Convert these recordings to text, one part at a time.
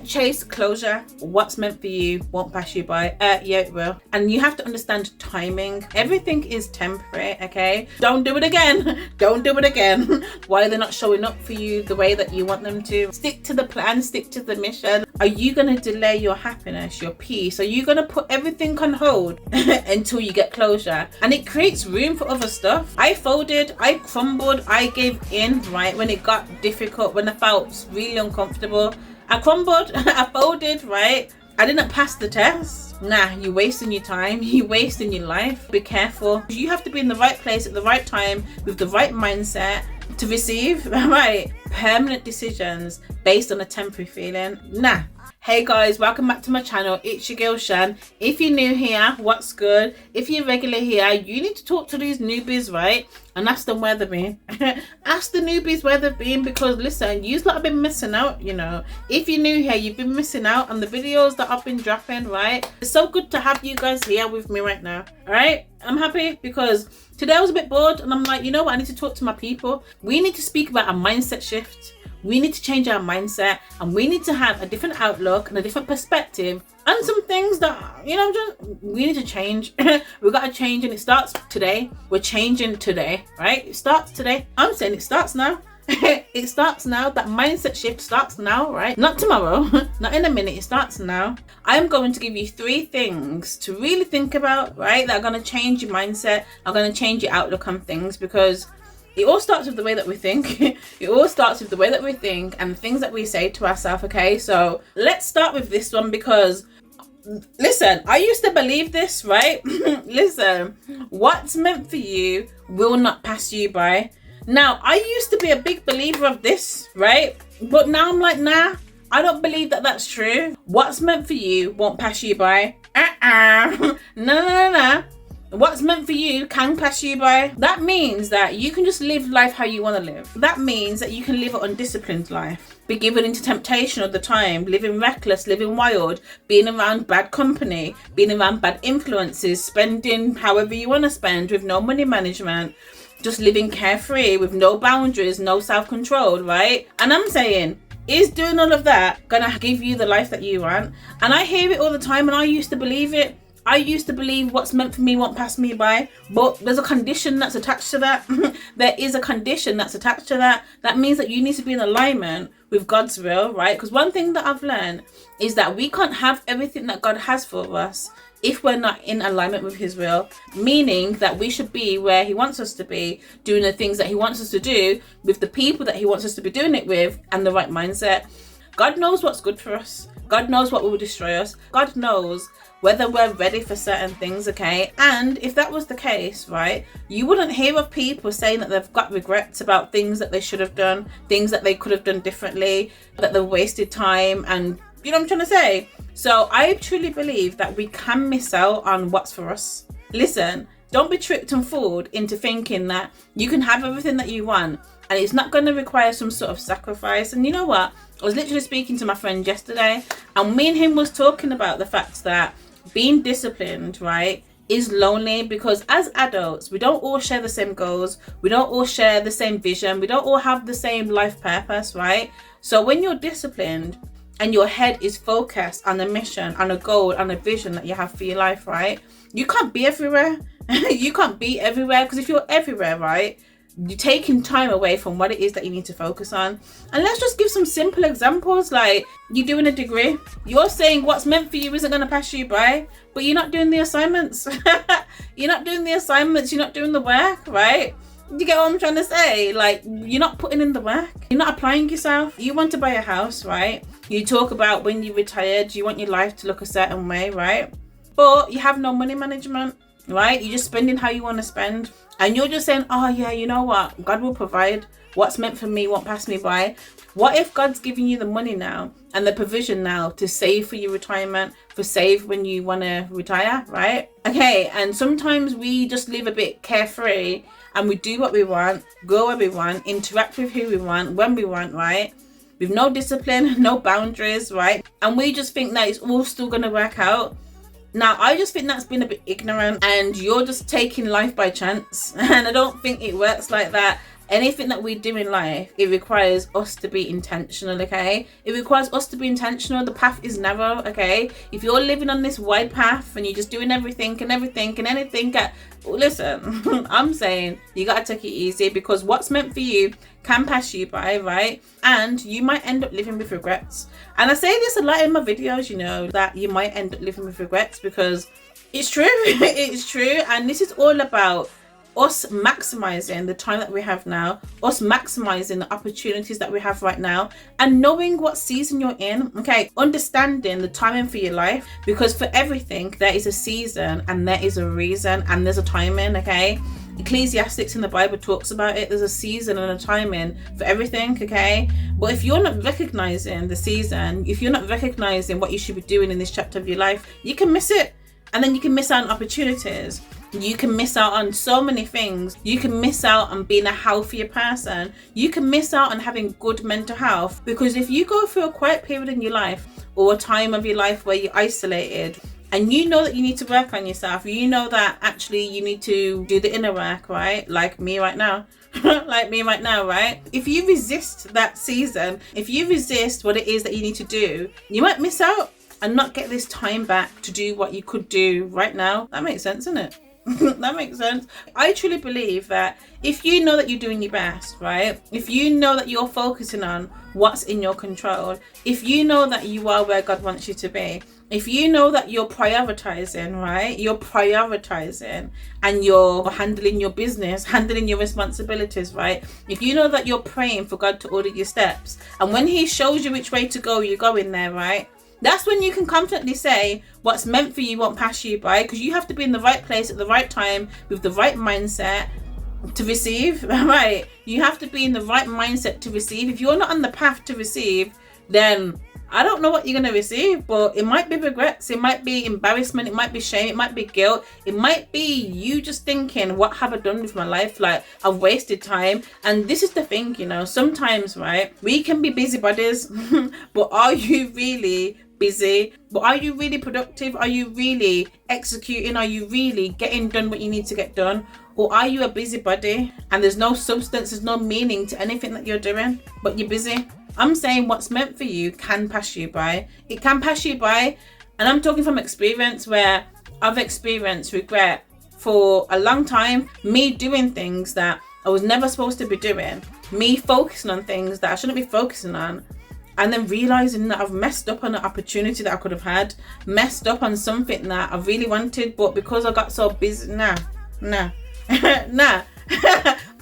chase closure. What's meant for you won't pass you by. Yeah, it will. And you have to understand timing. Everything is temporary, okay? Don't do it again. Don't do it again. Why they're not showing up for you the way that you want them to. Stick to the plan, stick to the mission. Are you going to delay your happiness, your peace? Are you going to put everything on hold until you get closure? And it creates room for other stuff. I folded, I crumbled, I gave in, right? When it got difficult, when I felt really uncomfortable, I crumbled, I folded, right? I didn't pass the test. Nah, you're wasting your time, you're wasting your life. Be careful. You have to be in the right place at the right time with the right mindset to receive, right, permanent decisions based on a temporary feeling. Nah. Hey guys, welcome back to my channel. It's your girl Shan. If you're new here, what's good? If you're regular here, you need to talk to these newbies, right? And ask them where they've been. Ask the newbies where they've been, because listen, you've lot have been missing out, you know. If you're new here, you've been missing out on the videos that I've been dropping, right? It's so good to have you guys here with me right now, all right? I'm happy because today I was a bit bored and I'm like, you know what? I need to talk to my people. We need to speak about a mindset shift. We need to change our mindset, and we need to have a different outlook and a different perspective on some things that, you know, we need to change. We've got to change, and it starts today. We're changing today, right? It starts today. I'm saying it starts now. It starts now. That mindset shift starts now, right? Not tomorrow, not in a minute. It starts now. I'm going to give you 3 things to really think about, right? That are going to change your mindset, are going to change your outlook on things, because it all starts with the way that we think. It all starts with the way that we think and the things that we say to ourselves, okay? So let's start with this one, because listen, I used to believe this, right? Listen, what's meant for you will not pass you by. Now, I used to be a big believer of this, right? But now I'm like, nah, I don't believe that that's true. What's meant for you won't pass you by. No. What's meant for you can pass you by. That means that you can just live life how you want to live. That means that you can live an undisciplined life, be given into temptation all the time, living reckless, living wild, being around bad company, being around bad influences, spending however you want to spend with no money management, just living carefree with no boundaries, no self-control, right? And I'm saying, is doing all of that gonna give you the life that you want? And I hear it all the time, and I used to believe it. I used to believe what's meant for me won't pass me by, but there's a condition that's attached to that. There is a condition that's attached to that. That means that you need to be in alignment with God's will, right? Because one thing that I've learned is that we can't have everything that God has for us if we're not in alignment with his will, meaning that we should be where he wants us to be, doing the things that he wants us to do, with the people that he wants us to be doing it with, and the right mindset. God knows what's good for us. God knows what will destroy us. God knows whether we're ready for certain things, okay? And if that was the case, right, you wouldn't hear of people saying that they've got regrets about things that they should have done, things that they could have done differently, that they've wasted time, and you know what I'm trying to say? So I truly believe that we can miss out on what's for us. Listen, don't be tricked and fooled into thinking that you can have everything that you want and it's not going to require some sort of sacrifice. And you know what? I was literally speaking to my friend yesterday, and me and him was talking about the fact that being disciplined, right, is lonely, because as adults, we don't all share the same goals. We don't all share the same vision. We don't all have the same life purpose, right? So when you're disciplined and your head is focused on a mission, on a goal, on a vision that you have for your life, right, you can't be everywhere. You can't be everywhere, because if you're everywhere, right, you're taking time away from what it is that you need to focus on. And let's just give some simple examples. Like, you're doing a degree, you're saying what's meant for you isn't going to pass you by, but you're not doing the assignments. You're not doing the assignments, you're not doing the work, right? You get what I'm trying to say? Like, you're not putting in the work, you're not applying yourself. You want to buy a house, right? You talk about when you're retired, you want your life to look a certain way, right? But you have no money management, right? You're just spending how you want to spend. And you're just saying, oh yeah, you know what? God will provide. What's meant for me won't pass me by. What if God's giving you the money now and the provision now to save for your retirement, for save when you want to retire, right? Okay, and sometimes we just live a bit carefree and we do what we want, go where we want, interact with who we want, when we want, right? With no discipline, no boundaries, right? And we just think that it's all still going to work out. Now, I just think that's been a bit ignorant, and you're just taking life by chance. And I don't think it works like that. anything that we do in life, it requires us to be intentional, okay? It requires us to be intentional. The path is narrow, okay? If you're living on this wide path and you're just doing everything and anything listen, I'm saying you gotta take it easy, because what's meant for you can pass you by, right? And you might end up living with regrets. And I say this a lot in my videos, you know, that you might end up living with regrets, because it's true. It's true. And this is all about us maximizing the time that we have now, us maximizing the opportunities that we have right now, and knowing what season you're in, okay? Understanding the timing for your life, because for everything there is a season and there is a reason and there's a timing, okay? Ecclesiastics in the Bible talks about it. There's a season and a timing for everything, okay? But if you're not recognizing the season, if you're not recognizing what you should be doing in this chapter of your life, you can miss it. And then you can miss out on opportunities. You can miss out on so many things. You can miss out on being a healthier person. You can miss out on having good mental health, because if you go through a quiet period in your life, or a time of your life where you're isolated, and you know that you need to work on yourself, you know that actually you need to do the inner work, right? Like me right now. Like me right now, right? If you resist that season, if you resist what it is that you need to do, you might miss out and not get this time back to do what you could do right now. That makes sense, doesn't it? That makes sense. I truly believe that if you know that you're doing your best, right? If you know that you're focusing on what's in your control, if you know that you are where God wants you to be, if you know that you're prioritizing, right? You're prioritizing and you're handling your business, handling your responsibilities, right? If you know that you're praying for God to order your steps, and when He shows you which way to go, you go in there, right? That's when you can confidently say what's meant for you won't pass you by, because you have to be in the right place at the right time with the right mindset to receive, right? You have to be in the right mindset to receive. If you're not on the path to receive, then I don't know what you're going to receive, but it might be regrets, it might be embarrassment, it might be shame, it might be guilt, it might be you just thinking, what have I done with my life? Like, I've wasted time. And this is the thing, you know, sometimes, right, we can be busybodies, but are you really busy? But are you really productive? Are you really executing? Are you really getting done what you need to get done? Or are you a busybody and there's no substance, there's no meaning to anything that you're doing, but you're busy? I'm saying what's meant for you can pass you by. It can pass you by. And I'm talking from experience, where I've experienced regret for a long time. Me doing things that I was never supposed to be doing. Me focusing on things that I shouldn't be focusing on. And then realizing that I've messed up on an opportunity that I could have had. Messed up on something that I really wanted. But because I got so busy, nah.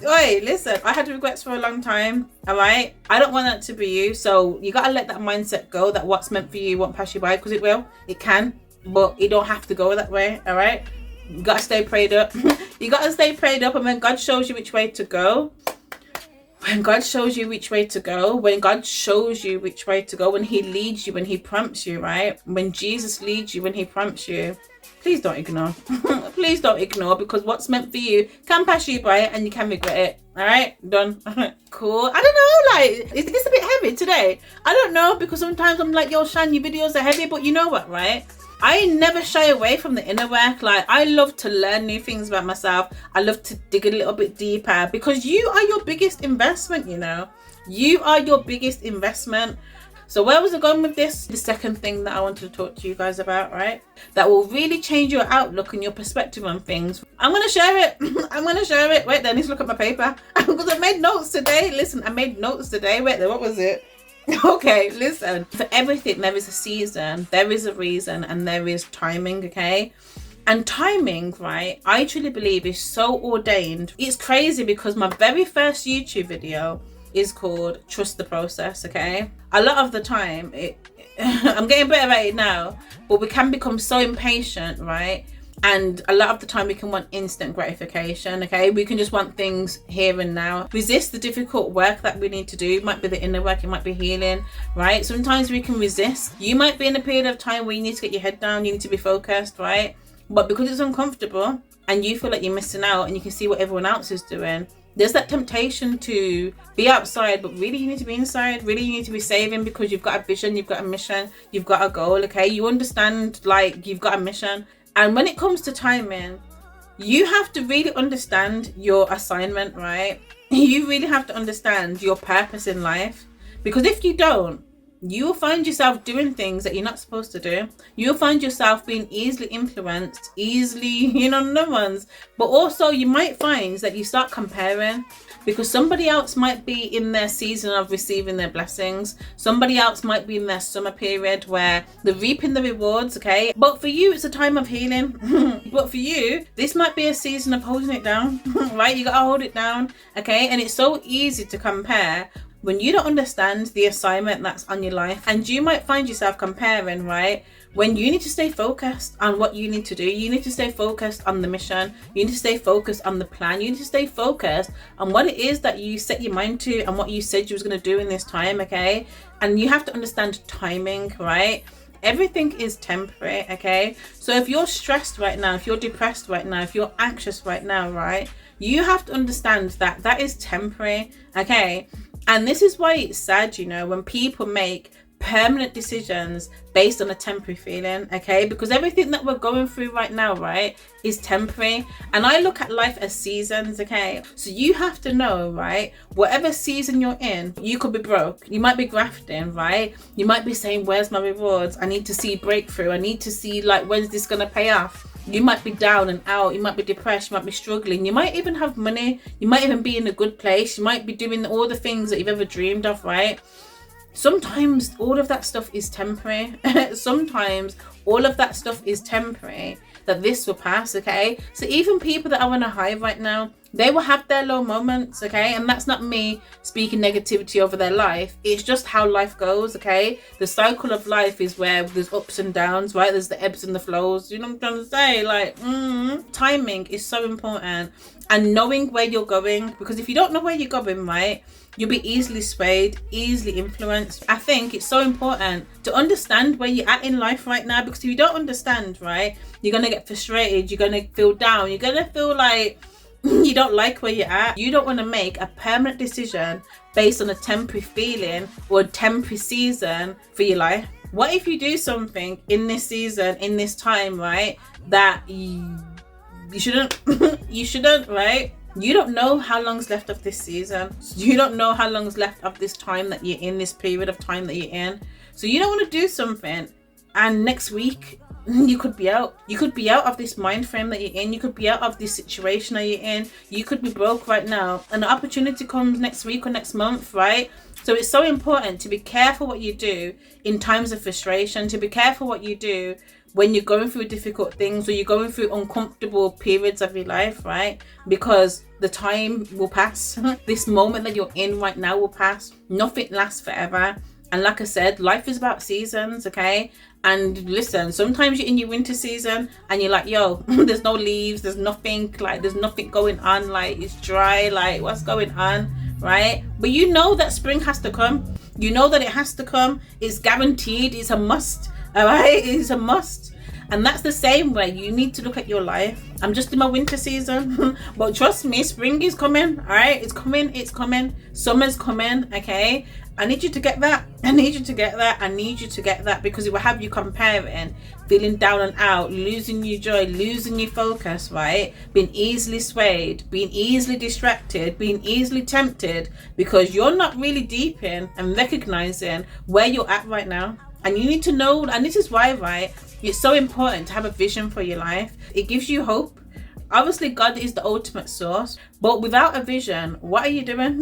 Oi, listen, I had regrets for a long time, all right? I don't want that to be you. So you got to let that mindset go, that what's meant for you won't pass you by, because it will. It can, but it don't have to go that way, all right? You got to stay prayed up. You got to stay prayed up, and when God shows you which way to go, when God shows you which way to go, when God shows you which way to go, when He leads you, when He prompts you, right? When Jesus leads you, when He prompts you, please don't ignore. Please don't ignore, because what's meant for you can pass you by and you can regret it. All right, done. Cool. I don't know, like, is this a bit heavy today? I don't know, because sometimes I'm like, yo, Shan, your videos are heavy, but you know what, right? I never shy away from the inner work. Like, I love to learn new things about myself. I love to dig a little bit deeper, because you are your biggest investment, you know. You are your biggest investment. So where was I going with this? The second thing that I wanted to talk to you guys about, right? That will really change your outlook and your perspective on things. I'm going to share it. I'm going to share it. Wait, then I need to look at my paper. Because I made notes today. Listen, I made notes today. Wait there, what was it? Okay, listen. For everything, there is a season, there is a reason, and there is timing, okay? And timing, right, I truly believe is so ordained. It's crazy, because my very first YouTube video is called Trust the Process, okay? A lot of the time, I'm getting better at it now, but we can become so impatient, right? And a lot of the time we can want instant gratification, okay? We can just want things here and now. Resist the difficult work that we need to do. It might be the inner work, it might be healing, right? Sometimes we can resist. You might be in a period of time where you need to get your head down, you need to be focused, right? But because it's uncomfortable and you feel like you're missing out and you can see what everyone else is doing, there's that temptation to be outside, but really you need to be inside. Really you need to be saving, because you've got a vision, you've got a mission, you've got a goal, okay? You understand, like, you've got a mission. And when it comes to timing, you have to really understand your assignment, right? You really have to understand your purpose in life, because if you don't, you will find yourself doing things that you're not supposed to do. You'll find yourself being easily influenced, easily, no one's. But also you might find that you start comparing, because somebody else might be in their season of receiving their blessings. Somebody else might be in their summer period where they're reaping the rewards, okay? But for you, it's a time of healing. But for you, this might be a season of holding it down, right? You gotta hold it down, okay? And it's so easy to compare when you don't understand the assignment that's on your life. And you might find yourself comparing, right? When you need to stay focused on what you need to do. You need to stay focused on the mission. You need to stay focused on the plan. You need to stay focused on what it is that you set your mind to and what you said you was going to do in this time, okay? And you have to understand timing, right? Everything is temporary, okay? So if you're stressed right now, if you're depressed right now, if you're anxious right now, right? You have to understand that that is temporary, okay? And this is why it's sad, when people make permanent decisions based on a temporary feeling, okay? Because everything that we're going through right now, right, is temporary. And I look at life as seasons, okay? So you have to know, right, whatever season you're in, you could be broke. You might be grafting, right? You might be saying, where's my rewards? I need to see breakthrough. I need to see, like, when's this gonna pay off? You might be down and out. You might be depressed. You might be struggling. You might even have money. You might even be in a good place. You might be doing all the things that you've ever dreamed of, right? Sometimes all of that stuff is temporary. Sometimes all of that stuff is temporary, that this will pass, okay? So even people that are on a high right now, they will have their low moments, okay? And that's not me speaking negativity over their life. It's just how life goes, okay? The cycle of life is where there's ups and downs, right? There's the ebbs and the flows. You know what I'm trying to say? Like, timing is so important. And knowing where you're going, because if you don't know where you're going, right, you'll be easily swayed, easily influenced. I think it's so important to understand where you're at in life right now, because if you don't understand, right, you're going to get frustrated, you're going to feel down, you're going to feel like you don't like where you're at. You don't want to make a permanent decision based on a temporary feeling or a temporary season for your life. What if you do something in this season, in this time, right, that you shouldn't, right? You don't know how long's left of this season. You don't know how long's left of this time that you're in, this period of time that you're in. So you don't want to do something and next week you could be out. You could be out of this mind frame that you're in. You could be out of this situation that you're in. You could be broke right now and the opportunity comes next week or next month, right? So it's so important to be careful what you do in times of frustration, to be careful what you do when you're going through difficult things or you're going through uncomfortable periods of your life, right? Because the time will pass. This moment that you're in right now will pass. Nothing lasts forever. And like I said, life is about seasons, okay? And listen, sometimes you're in your winter season and you're like, yo, there's no leaves, there's nothing, like there's nothing going on, like it's dry, like what's going on, right? But you know that spring has to come. You know that it has to come. It's guaranteed. It's a must, all right? It's a must. And that's the same way you need to look at your life. I'm just in my winter season, but trust me, spring is coming, all right? It's coming. Summer's coming, okay? I need you to get that. I need you to get that because it will have you comparing, feeling down and out, losing your joy, losing your focus, right? Being easily swayed, being easily distracted, being easily tempted because you're not really deep in and recognizing where you're at right now. And you need to know, and this is why, right, it's so important to have a vision for your life. It gives you hope. Obviously, God is the ultimate source, but without a vision, what are you doing?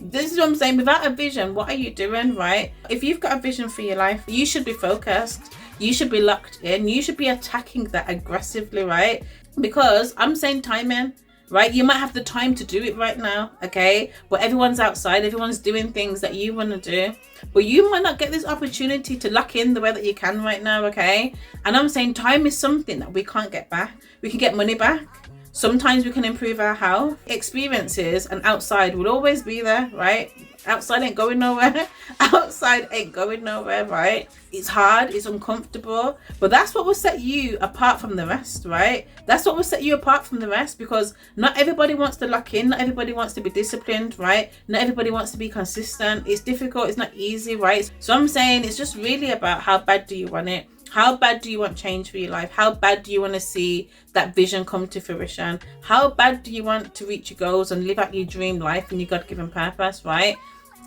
This is what I'm saying. Without a vision, what are you doing, right? If you've got a vision for your life, you should be focused. You should be locked in. You should be attacking that aggressively, right? Because I'm saying timing, right? You might have the time to do it right now, okay? But everyone's outside. Everyone's doing things that you want to do. But you might not get this opportunity to lock in the way that you can right now, okay? And I'm saying time is something that we can't get back. We can get money back. Sometimes we can improve our health. Experiences and outside will always be there, right? Outside ain't going nowhere. Outside ain't going nowhere, right? It's hard, it's uncomfortable, but that's what will set you apart from the rest, right? That's what will set you apart from the rest, because not everybody wants to lock in, not everybody wants to be disciplined, right? Not everybody wants to be consistent. It's difficult, it's not easy, right? So I'm saying it's just really about how bad do you want it? How bad do you want change for your life? How bad do you want to see that vision come to fruition? How bad do you want to reach your goals and live out your dream life and your God-given purpose, right?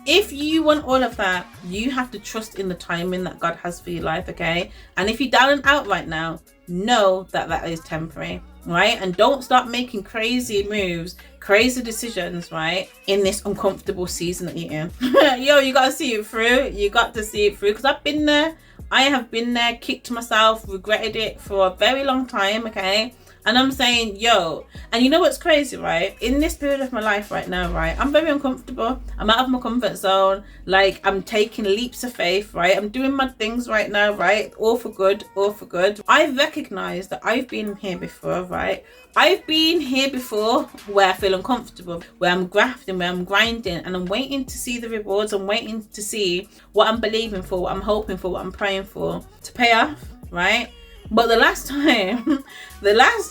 If you want all of that, you have to trust in the timing that God has for your life, okay? And if you're down and out right now, know that that is temporary, right? And don't start making crazy moves, crazy decisions, right, in this uncomfortable season that you're in. Yo, you got to see it through. You got to see it through, because I've been there. I have been there, kicked myself, regretted it for a very long time, okay? And I'm saying, yo, and you know what's crazy, right? In this period of my life right now, right, I'm very uncomfortable. I'm out of my comfort zone. Like, I'm taking leaps of faith, right? I'm doing my things right now, right? All for good, all for good. I recognize that I've been here before, right? I've been here before where I feel uncomfortable, where I'm grafting, where I'm grinding, and I'm waiting to see the rewards. I'm waiting to see what I'm believing for, what I'm hoping for, what I'm praying for to pay off, right? But the last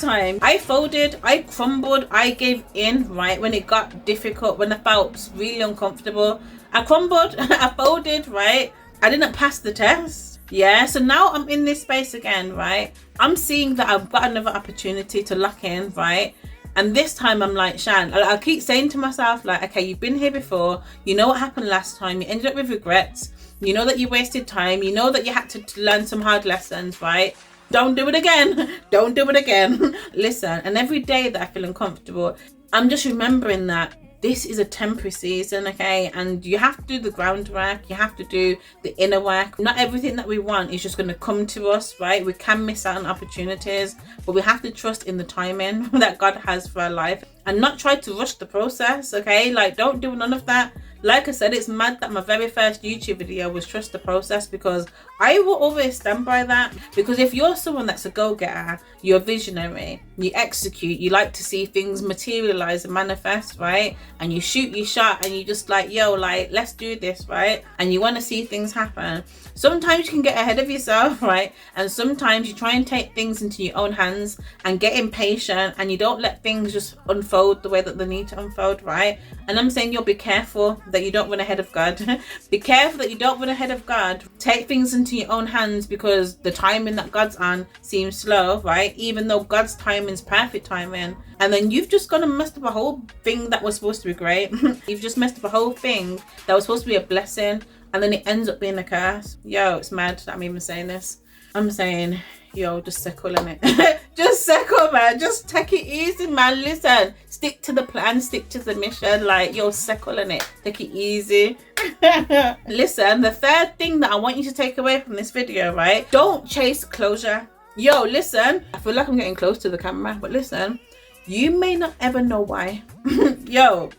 time I folded, I crumbled, I gave in, right? When it got difficult, when I felt really uncomfortable, I crumbled, I folded, right? I didn't pass the test. Yeah, so now I'm in this space again, right? I'm seeing that I've got another opportunity to lock in, right? And this time I'm like, Shan, I keep saying to myself, like, okay, you've been here before. You know what happened last time. You ended up with regrets. You know that you wasted time. You know that you had to learn some hard lessons, right? Don't do it again. Don't do it again. Listen, and every day that I feel uncomfortable, I'm just remembering that this is a temporary season, okay? And you have to do the groundwork. You have to do the inner work. Not everything that we want is just going to come to us, right? We can miss out on opportunities, but we have to trust in the timing that God has for our life and not try to rush the process, okay? Like, don't do none of that. Like I said, it's mad that my very first YouTube video was trust the process, because I will always stand by that. Because if you're someone that's a go-getter, you're visionary, you execute, you like to see things materialize and manifest, right? And you shoot your shot and you just like, yo, like, let's do this, right? And you want to see things happen. Sometimes you can get ahead of yourself, right? And sometimes you try and take things into your own hands and get impatient, and you don't let things just unfold the way that they need to unfold, right? And I'm saying, you'll be careful that you don't run ahead of God. Be careful that you don't run ahead of God. Take things into your own hands, because the timing that God's on seems slow, right? Even though God's timing is perfect timing. And then you've just gone and messed up a whole thing that was supposed to be great. You've just messed up a whole thing that was supposed to be a blessing, and then it ends up being a curse. Yo, it's mad that I'm even saying this. I'm saying, yo, just settle in it. Just settle, man. Just take it easy, man. Listen, stick to the plan, stick to the mission. Like, yo, settle in it. Take it easy. Listen, the third thing that I want you to take away from this video, right? Don't chase closure. Yo, listen, I feel like I'm getting close to the camera, but listen, you may not ever know why. Yo,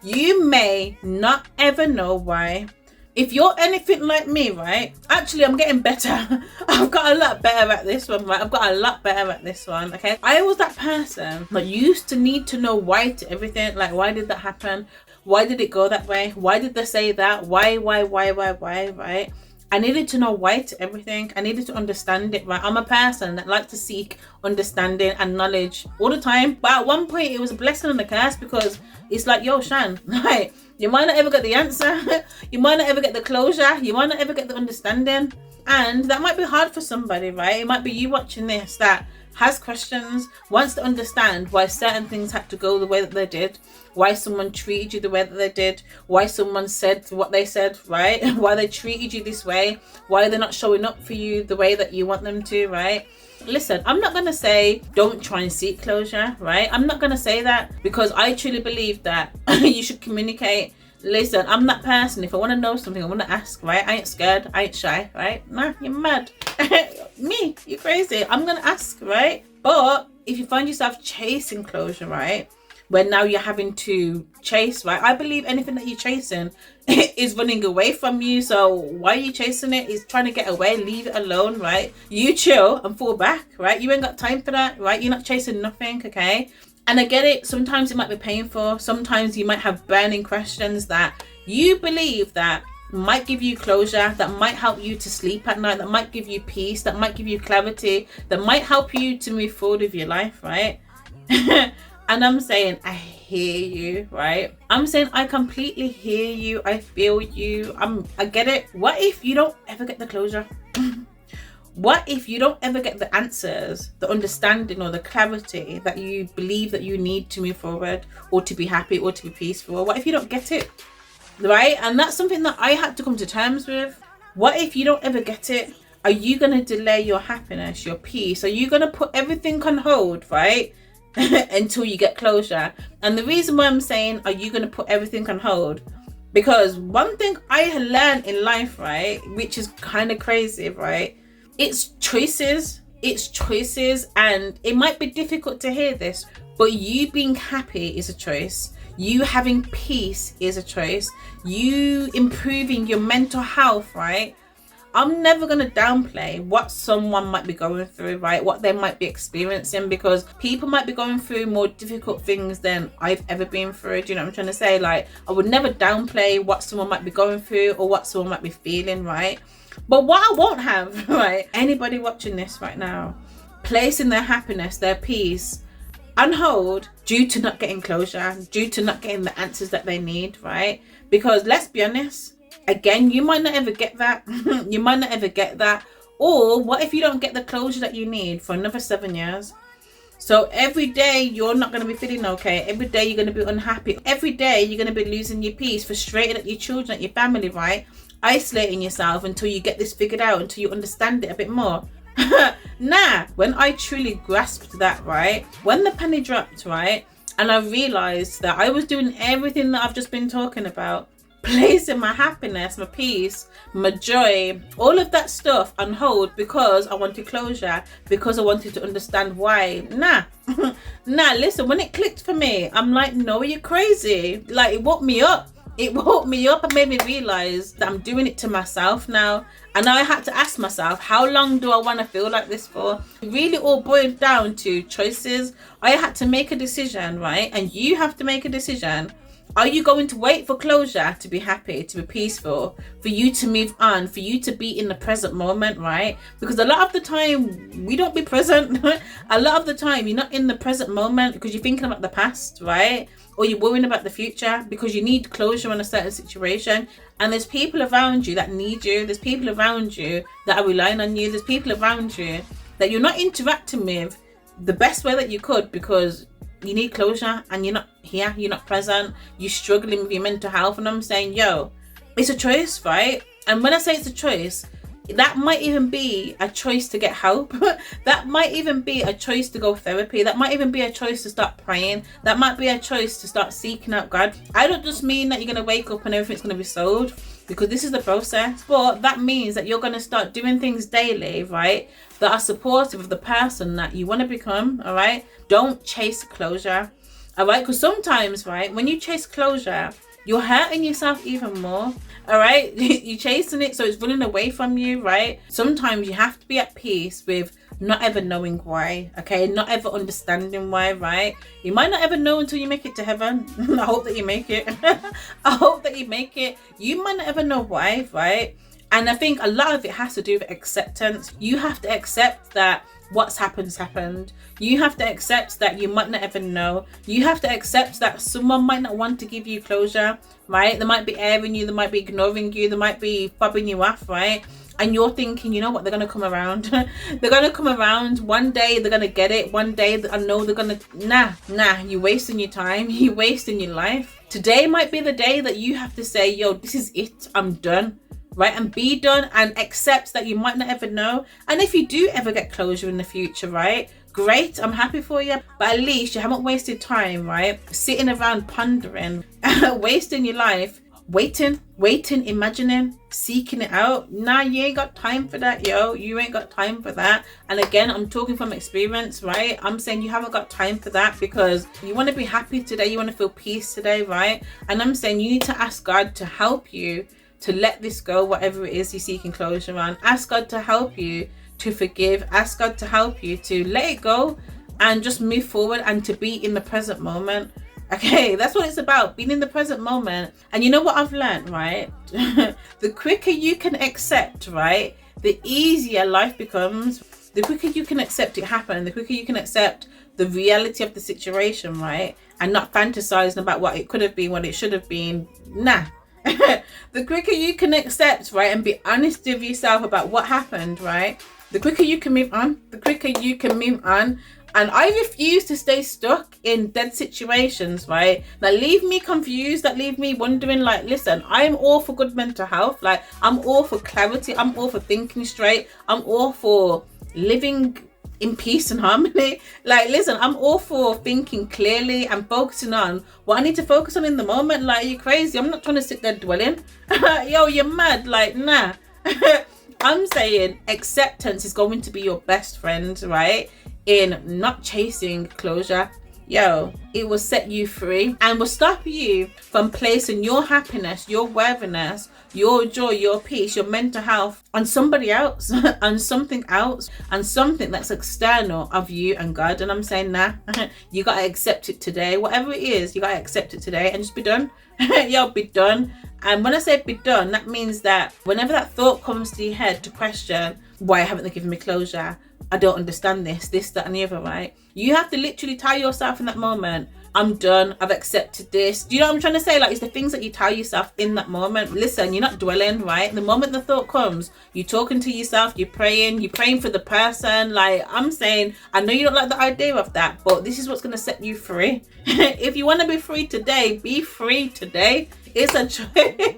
you may not ever know why. If you're anything like me, right? Actually, I'm getting better. I've got a lot better at this one, right? I've got a lot better at this one, okay? I was that person that used to need to know why to everything. Like, why did that happen? Why did it go that way? Why did they say that? Why, right? I needed to know why to everything. I needed to understand it, right? I'm a person that likes to seek understanding and knowledge all the time. But at one point, it was a blessing and a curse, because it's like, yo, Shan, right? You might not ever get the answer. You might not ever get the closure. You might not ever get the understanding. And that might be hard for somebody, right? It might be you watching this that has questions, wants to understand why certain things had to go the way that they did, why someone treated you the way that they did, why someone said what they said, right? Why they treated you this way, why they're not showing up for you the way that you want them to, right? Listen, I'm not going to say don't try and seek closure, right? I'm not going to say that, because I truly believe that you should communicate. Listen, I'm that person. If I want to know something, I want to ask, right? I ain't scared. I ain't shy, right? Nah, you're mad. Me, you're crazy. I'm going to ask, right? But if you find yourself chasing closure, right? Where now you're having to chase, right? I believe anything that you're chasing is running away from you. So why are you chasing it? It's trying to get away. Leave it alone, right? You chill and fall back, right? You ain't got time for that, right? You're not chasing nothing, okay? And I get it. Sometimes it might be painful. Sometimes you might have burning questions that you believe that might give you closure, that might help you to sleep at night, that might give you peace, that might give you clarity, that might help you to move forward with your life, right? And I'm saying, I hear you, right? I'm saying, I completely hear you. I feel you. I get it. What if you don't ever get the closure? What if you don't ever get the answers, the understanding or the clarity that you believe that you need to move forward or to be happy or to be peaceful? What if you don't get it, right? And that's something that I had to come to terms with. What if you don't ever get it? Are you going to delay your happiness, your peace? Are you going to put everything on hold, right? Until you get closure? And the reason why I'm saying, are you going to put everything on hold? Because one thing I learned in life, right, which is kind of crazy, right? It's choices. It's choices. And it might be difficult to hear this, but you being happy is a choice. You having peace is a choice. You improving your mental health, right? I'm never going to downplay what someone might be going through, right? What they might be experiencing, because people might be going through more difficult things than I've ever been through. Do you know what I'm trying to say? Like, I would never downplay what someone might be going through or what someone might be feeling, right? But what I won't have, right? Anybody watching this right now, placing their happiness, their peace on hold due to not getting closure, due to not getting the answers that they need, right? Because let's be honest, again, you might not ever get that. You might not ever get that. Or what if you don't get the closure that you need for another 7 years? So every day you're not going to be feeling okay. Every day you're going to be unhappy. Every day you're going to be losing your peace, frustrated at your children, at your family, right? Isolating yourself until you get this figured out, until you understand it a bit more. Nah, when I truly grasped that, right? When the penny dropped, right? And I realized that I was doing everything that I've just been talking about, placing my happiness, my peace, my joy, all of that stuff on hold because I wanted closure, because I wanted to understand why. Nah, listen, when it clicked for me, I'm like, no, you're crazy. Like, it woke me up. It woke me up and made me realize that I'm doing it to myself now. And now I had to ask myself, how long do I want to feel like this for? It really all boiled down to choices. I had to make a decision, right? And you have to make a decision. Are you going to wait for closure to be happy, to be peaceful, for you to move on, for you to be in the present moment, right? Because a lot of the time, we don't be present. A lot of the time, you're not in the present moment because you're thinking about the past, right? Or you're worrying about the future because you need closure on a certain situation. And there's people around you that need you. There's people around you that are relying on you. There's people around you that you're not interacting with the best way that you could because you need closure and you're not here, you're not present, you're struggling with your mental health. And I'm saying, yo, it's a choice, right? And when I say it's a choice, that might even be a choice to get help. That might even be a choice to go therapy. That might even be a choice to start praying. That might be a choice to start seeking out God. I don't just mean that you're going to wake up and everything's going to be solved, because this is the process. But that means that you're going to start doing things daily, right, that are supportive of the person that you want to become, all right? Don't chase closure, all right? Because sometimes, right, when you chase closure, you're hurting yourself even more, all right? You're chasing it, so it's running away from you, right? Sometimes you have to be at peace with not ever knowing why, okay? Not ever understanding why, right? You might not ever know until you make it to heaven. I hope that you make it. I hope that you make it. You might not ever know why, right? And I think a lot of it has to do with acceptance. You have to accept that what's happened has happened. You have to accept that you might not ever know. You have to accept that someone might not want to give you closure, right? They might be airing you, they might be ignoring you, they might be fobbing you off, right? And you're thinking, you know what, they're going to come around. They're going to come around. One day they're going to get it. One day I know they're going to... Nah, you're wasting your time. You're wasting your life. Today might be the day that you have to say, yo, this is it. I'm done. Right? And be done and accept that you might not ever know. And if you do ever get closure in the future, right? Great, I'm happy for you. But at least you haven't wasted time, right? Sitting around pondering, wasting your life, waiting, imagining, seeking it out. Nah, you ain't got time for that, yo. You ain't got time for that. And again, I'm talking from experience, right? I'm saying you haven't got time for that because you want to be happy today. You want to feel peace today, right? And I'm saying you need to ask God to help you to let this go, whatever it is you're seeking closure on. Ask God to help you to forgive. Ask God to help you to let it go and just move forward and to be in the present moment. Okay, that's what it's about, being in the present moment. And you know what I've learned, right? The quicker you can accept, right, the easier life becomes. The quicker you can accept it happen, the quicker you can accept the reality of the situation, right? And not fantasizing about what it could have been, what it should have been. Nah. The quicker you can accept, right, and be honest with yourself about what happened, right, the quicker you can move on, the quicker you can move on. And I refuse to stay stuck in dead situations, right? That leave me confused, that leave me wondering, like, listen, I'm all for good mental health. Like, I'm all for clarity. I'm all for thinking straight. I'm all for living in peace and harmony. Like, listen, I'm all for thinking clearly and focusing on what I need to focus on in the moment. Like, you crazy? I'm not trying to sit there dwelling. Yo, you're mad. Like, nah. I'm saying acceptance is going to be your best friend, right? In not chasing closure. Yo, it will set you free and will stop you from placing your happiness, your worthiness, your joy, your peace, your mental health on somebody else, on something else, and something that's external of you and God. And I'm saying, nah, you gotta accept it today. Whatever it is, you gotta accept it today and just be done. Yo, be done. And when I say be done, that means that whenever that thought comes to your head to question, why haven't they given me closure? I don't understand this, that, and the other, right? You have to literally tell yourself in that moment, I'm done, I've accepted this. Do you know what I'm trying to say? Like, it's the things that you tell yourself in that moment. Listen, you're not dwelling, right? The moment the thought comes, you're talking to yourself, you're praying for the person. Like, I'm saying, I know you don't like the idea of that, but this is what's going to set you free. If you want to be free today, be free today. It's a choice.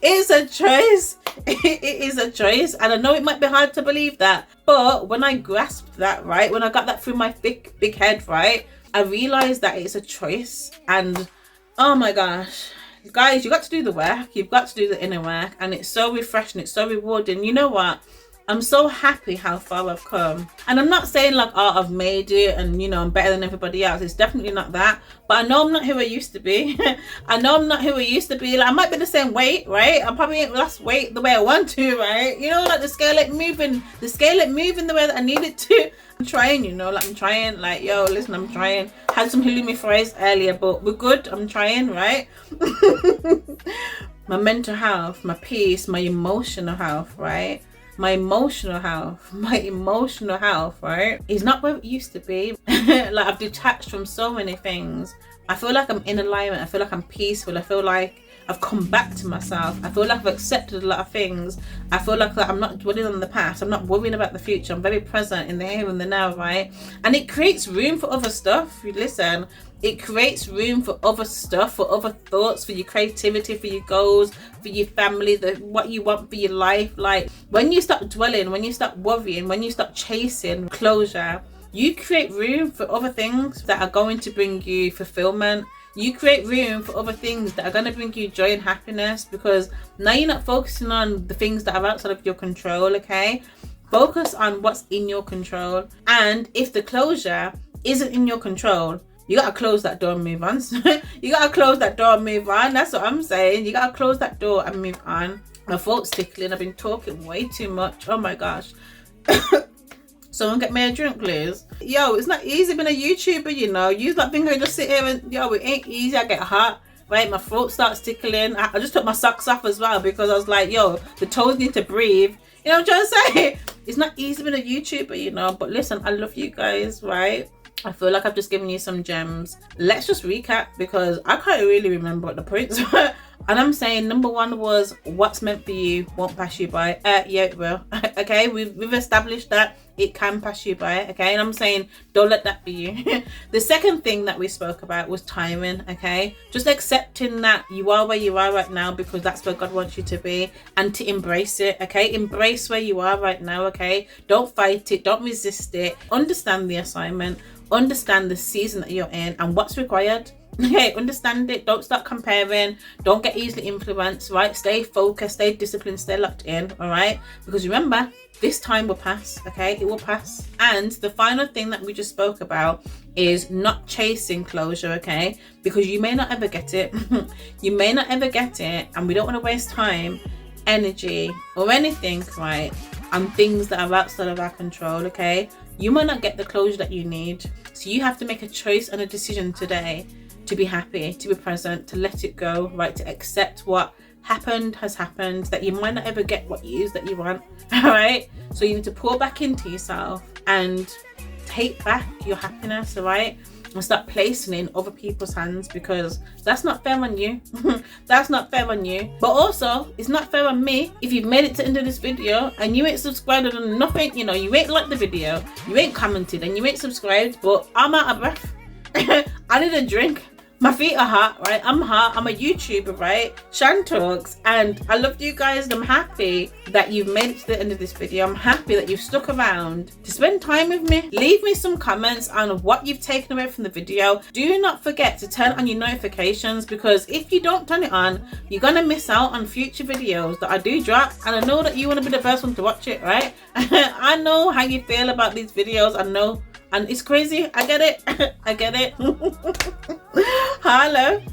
It's a choice. It is a choice. And I know it might be hard to believe that, but when I grasped that, right, when I got that through my thick, big head, right, I realized that it's a choice. And oh my gosh, guys, you got to do the work. You've got to do the inner work, and it's so refreshing. It's so rewarding. You know what? I'm so happy how far I've come. And I'm not saying like, oh, I've made it and, you know, I'm better than everybody else. It's definitely not that. But I know I'm not who I used to be. I know I'm not who I used to be. Like, I might be the same weight, right? I probably ain't lost weight the way I want to, right? You know, like the scale ain't moving the way that I need it to. I'm trying, you know, like I'm trying. Like, yo, listen, I'm trying. Had some halloumi fries earlier, but we're good. I'm trying, right? My mental health, my peace, my emotional health, right? My emotional health, right, is not where it used to be. Like, I've detached from so many things. I feel like I'm in alignment. I feel like I'm peaceful. I feel like I've come back to myself. I feel like I've accepted a lot of things. I feel like I'm not dwelling on the past. I'm not worrying about the future. I'm very present in the here and the now, right? And it creates room for other stuff. You listen. It creates room for other stuff, for other thoughts, for your creativity, for your goals, for your family, what you want for your life. Like, when you stop dwelling, when you stop worrying, when you stop chasing closure, you create room for other things that are going to bring you fulfillment. You create room for other things that are going to bring you joy and happiness, because now you're not focusing on the things that are outside of your control, okay? Focus on what's in your control. And if the closure isn't in your control, you gotta close that door and move on. You gotta close that door and move on. That's what I'm saying. You gotta close that door and move on. My throat's tickling. I've been talking way too much. Oh my gosh. Someone get me a drink, please. Yo, it's not easy being a YouTuber, you know. You not think I just sit here and, yo, it ain't easy. I get hot, right? My throat starts tickling. I just took my socks off as well, because I was like, yo, the toes need to breathe. You know what I'm trying to say? It's not easy being a YouTuber, you know. But listen, I love you guys, right? I feel like I've just given you some gems. Let's just recap, because I can't really remember what the points were. And I'm saying number one was, what's meant for you won't pass you by. Yeah, it will. Okay, we've established that it can pass you by. Okay, and I'm saying, don't let that be you. The second thing that we spoke about was timing. Okay, just accepting that you are where you are right now, because that's where God wants you to be, and to embrace it. Okay, embrace where you are right now. Okay, don't fight it, don't resist it. Understand the assignment, understand the season that you're in and what's required. Okay, understand it. Don't start comparing. Don't get easily influenced, right? Stay focused, stay disciplined, stay locked in, all right? Because remember, this time will pass, okay? It will pass. And the final thing that we just spoke about is not chasing closure, okay? Because you may not ever get it. You may not ever get it, and we don't want to waste time, energy, or anything, right, on things that are outside of our control, okay? You might not get the closure that you need. So you have to make a choice and a decision today to be happy, to be present, to let it go, right? To accept what happened has happened, that you might not ever get what it is that you want, all right? So you need to pour back into yourself and take back your happiness, all right? and stop placing it in other people's hands, because that's not fair on you. That's not fair on you. But also, it's not fair on me if you've made it to the end of this video and you ain't subscribed or nothing, you know, you ain't liked the video, you ain't commented, and you ain't subscribed, but I'm out of breath. I need a drink. My feet are hot, right? I'm hot. I'm a YouTuber, right? Shan Talks, and I love you guys, and I'm happy that you've made it to the end of this video. I'm happy that you've stuck around to spend time with me. Leave me some comments on what you've taken away from the video. Do not forget to turn on your notifications, because if you don't turn it on, you're gonna miss out on future videos that I do drop, and I know that you want to be the first one to watch it, right? I know how you feel about these videos. I know. And it's crazy. I get it. I get it. Hello.